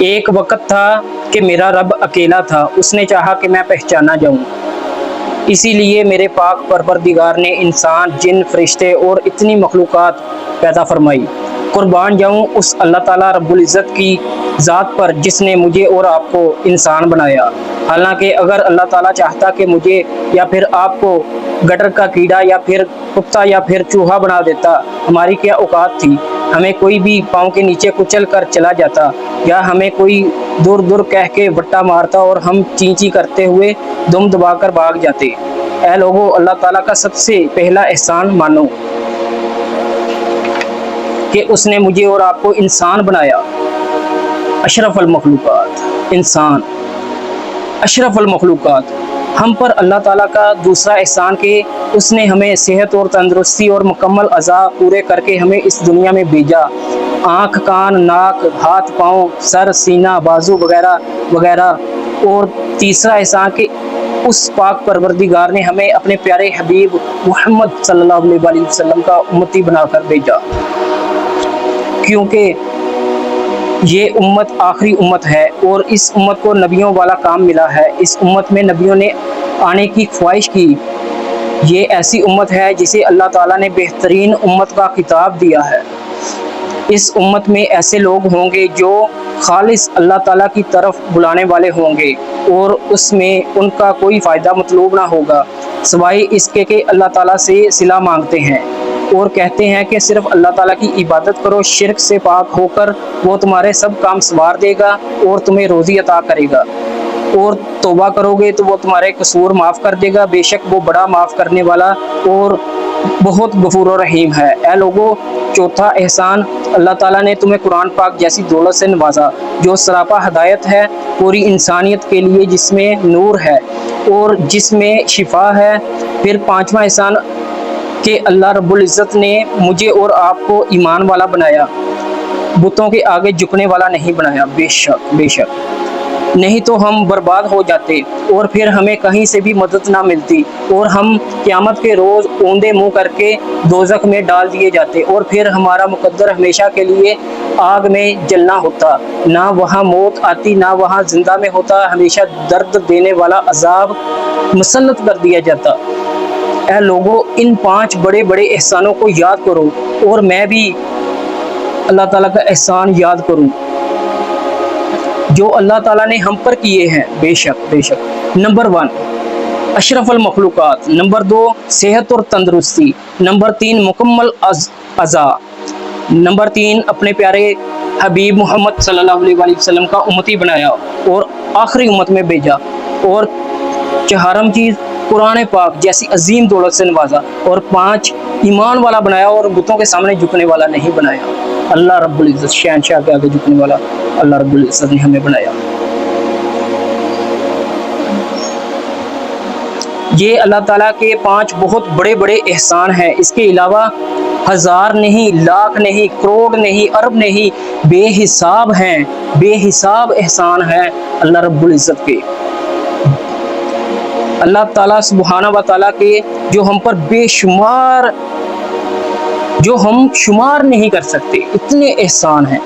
ایک وقت تھا کہ میرا رب اکیلا تھا، اس نے چاہا کہ میں پہچانا جاؤں، اسی لیے میرے پاک پروردگار نے انسان، جن، فرشتے اور اتنی مخلوقات پیدا فرمائی۔ قربان جاؤں اس اللہ تعالیٰ رب العزت کی ذات پر جس نے مجھے اور آپ کو انسان بنایا۔ حالانکہ اگر اللہ تعالیٰ چاہتا کہ مجھے یا پھر آپ کو گٹر کا کیڑا یا پھر کتا یا پھر چوہا بنا دیتا، ہماری کیا اوقات تھی؟ ہمیں کوئی بھی پاؤں کے نیچے کچل کر چلا جاتا، یا ہمیں کوئی دور دور کہہ کے وٹا مارتا اور ہم چینچی کرتے ہوئے دم دبا کر بھاگ جاتے۔ اے لوگو، اللہ تعالیٰ کا سب سے پہلا احسان مانو کہ اس نے مجھے اور آپ کو انسان بنایا۔ اشرف المخلوقات انسان، اشرف المخلوقات۔ ہم پر اللہ تعالیٰ کا دوسرا احسان کہ اس نے ہمیں صحت اور تندرستی اور مکمل اعضاء پورے کر کے ہمیں اس دنیا میں بھیجا۔ آنکھ، کان، ناک، ہاتھ، پاؤں، سر، سینہ، بازو وغیرہ وغیرہ۔ اور تیسرا احسان کہ اس پاک پروردگار نے ہمیں اپنے پیارے حبیب محمد صلی اللہ علیہ وسلم کا امتی بنا کر بھیجا، کیونکہ یہ امت آخری امت ہے اور اس امت کو نبیوں والا کام ملا ہے۔ اس امت میں نبیوں نے آنے کی خواہش کی۔ یہ ایسی امت ہے جسے اللہ تعالیٰ نے بہترین امت کا خطاب دیا ہے۔ اس امت میں ایسے لوگ ہوں گے جو خالص اللہ تعالیٰ کی طرف بلانے والے ہوں گے، اور اس میں ان کا کوئی فائدہ مطلوب نہ ہوگا سوائے اس کے کہ اللہ تعالیٰ سے صلہ مانگتے ہیں اور کہتے ہیں کہ صرف اللہ تعالیٰ کی عبادت کرو، شرک سے پاک ہو کر وہ تمہارے سب کام سنوار دے گا اور تمہیں روزی عطا کرے گا، اور توبہ کرو گے تو وہ تمہارے قصور معاف کر دے گا، بے شک وہ بڑا معاف کرنے والا اور بہت غفور و رحیم ہے۔ اے لوگو، چوتھا احسان، اللہ تعالیٰ نے تمہیں قرآن پاک جیسی دولت سے نوازا جو سراپا ہدایت ہے پوری انسانیت کے لیے، جس میں نور ہے اور جس میں شفا ہے۔ پھر پانچواں احسان کہ اللہ رب العزت نے مجھے اور آپ کو ایمان والا بنایا، بتوں کے آگے جھکنے والا نہیں بنایا۔ بے شک بے شک، نہیں تو ہم برباد ہو جاتے اور پھر ہمیں کہیں سے بھی مدد نہ ملتی، اور ہم قیامت کے روز اوندے منہ کر کے دوزخ میں ڈال دیے جاتے، اور پھر ہمارا مقدر ہمیشہ کے لیے آگ میں جلنا ہوتا، نہ وہاں موت آتی نہ وہاں زندہ میں ہوتا، ہمیشہ درد دینے والا عذاب مسلط کر دیا جاتا۔ اے لوگو، ان پانچ بڑے بڑے احسانوں کو یاد کرو، اور میں بھی اللہ تعالیٰ کا احسان یاد کروں جو اللہ تعالیٰ نے ہم پر کیے ہیں۔ بے شک بے شک۔ نمبر 1 اشرف المخلوقات، نمبر 2 صحت اور تندرستی، نمبر 3 مکمل اعضاء، نمبر 3 اپنے پیارے حبیب محمد صلی اللہ علیہ وسلم کا امتی بنایا اور آخری امت میں بھیجا، اور چہارم چیز قرآن پاک جیسی عظیم دولت سے نوازا، اور 5 ایمان والا بنایا اور بتوں کے سامنے جھکنے والا نہیں بنایا۔ اللہ رب العزت، شہنشاہ کے آگے جھکنے والا اللہ رب العزت نے ہمیں بنایا۔ یہ اللہ تعالیٰ کے 5 بہت بڑے بڑے احسان ہیں، اس کے علاوہ ہزار نہیں، لاکھ نہیں، کروڑ نہیں، ارب نہیں، بے حساب ہیں، بے حساب احسان ہیں اللہ رب العزت کے۔ اللہ تعالیٰ سبحانہ و تعالیٰ کے جو ہم پر بے شمار، جو ہم شمار نہیں کر سکتے، اتنے احسان ہیں۔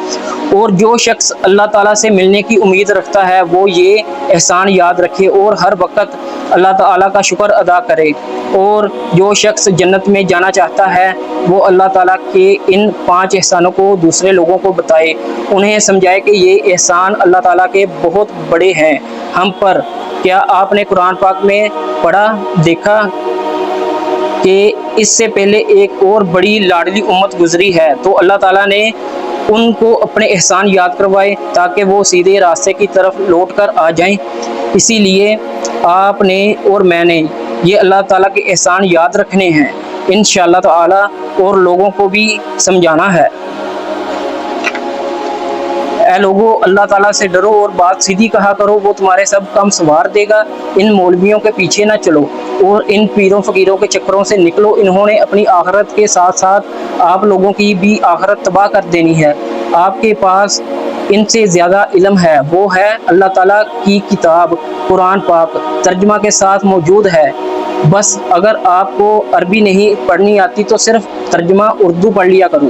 اور جو شخص اللہ تعالیٰ سے ملنے کی امید رکھتا ہے وہ یہ احسان یاد رکھے اور ہر وقت اللہ تعالیٰ کا شکر ادا کرے، اور جو شخص جنت میں جانا چاہتا ہے وہ اللہ تعالیٰ کے ان 5 احسانوں کو دوسرے لوگوں کو بتائے، انہیں سمجھائے کہ یہ احسان اللہ تعالیٰ کے بہت بڑے ہیں ہم پر۔ کیا آپ نے قرآن پاک میں پڑھا دیکھا کہ اس سے پہلے ایک اور بڑی لاڈلی امت گزری ہے تو اللہ تعالیٰ نے ان کو اپنے احسان یاد کروائے تاکہ وہ سیدھے راستے کی طرف لوٹ کر آ جائیں۔ اسی لیے آپ نے اور میں نے یہ اللہ تعالیٰ کے احسان یاد رکھنے ہیں انشاءاللہ تعالیٰ، اور لوگوں کو بھی سمجھانا ہے۔ اے لوگو، اللہ تعالیٰ سے ڈرو اور بات سیدھی کہا کرو، وہ تمہارے سب کام سنوار دے گا۔ ان مولویوں کے پیچھے نہ چلو اور ان پیروں فقیروں کے چکروں سے نکلو، انہوں نے اپنی آخرت کے ساتھ ساتھ آپ لوگوں کی بھی آخرت تباہ کر دینی ہے۔ آپ کے پاس ان سے زیادہ علم ہے، وہ ہے اللہ تعالیٰ کی کتاب قرآن پاک، ترجمہ کے ساتھ موجود ہے۔ بس اگر آپ کو عربی نہیں پڑھنی آتی تو صرف ترجمہ اردو پڑھ لیا کرو،